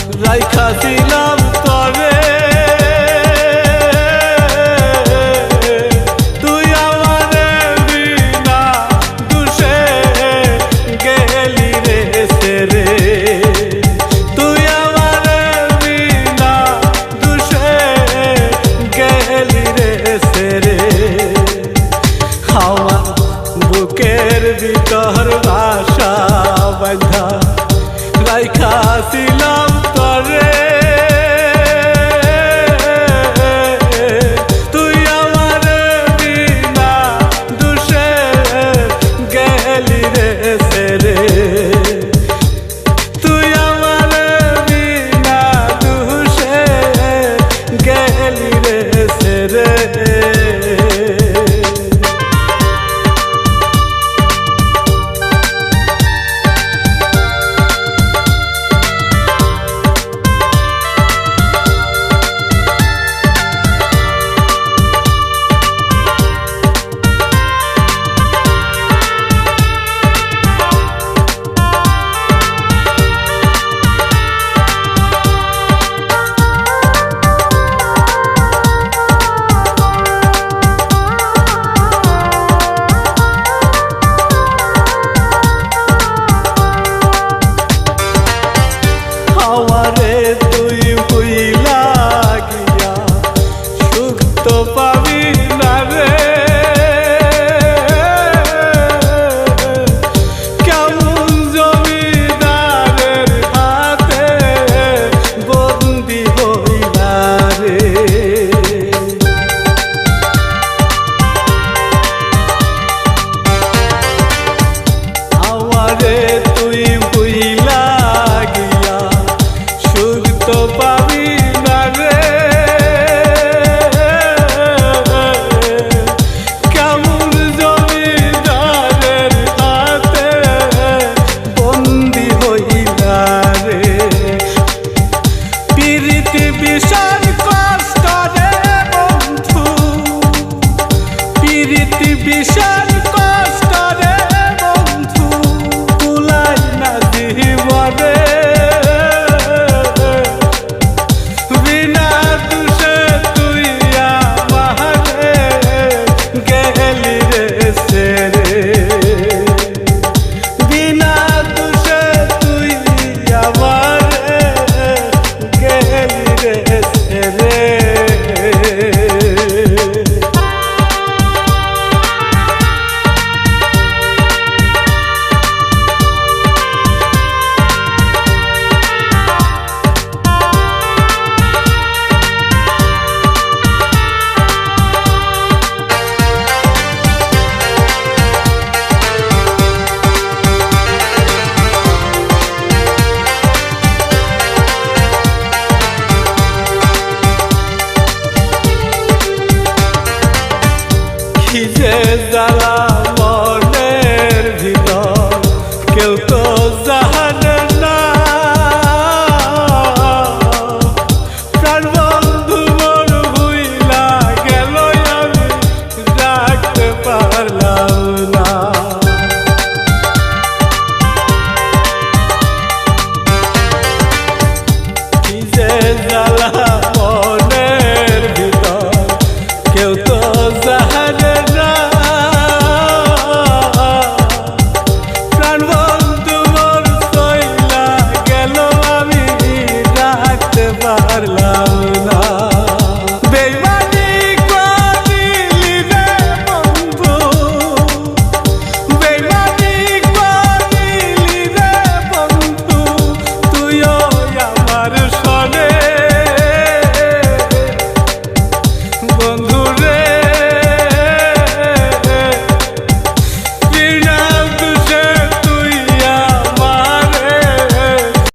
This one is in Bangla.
রাইখাছিলাম তরে তুই আমারে বিনা দুষে গেলি রে সেরে তুই আমারে বিনা দুষে গেলি রে সেরে আমার বুকের ভিতর বাসা বাঁধা রাইখাছিলাম তরে তুই আমারে বিনা দুষে গেলি রে সেরে তুই আমারে বিনা দুষে গেলি রে সেরে আমারে তুই ভুইলা গিয়া সুখ তো পাবি না রে কেমন জমিদারের হাতে বন্দি হইলা রে আমারে তুই ভুইলা গিয়া সুখ তো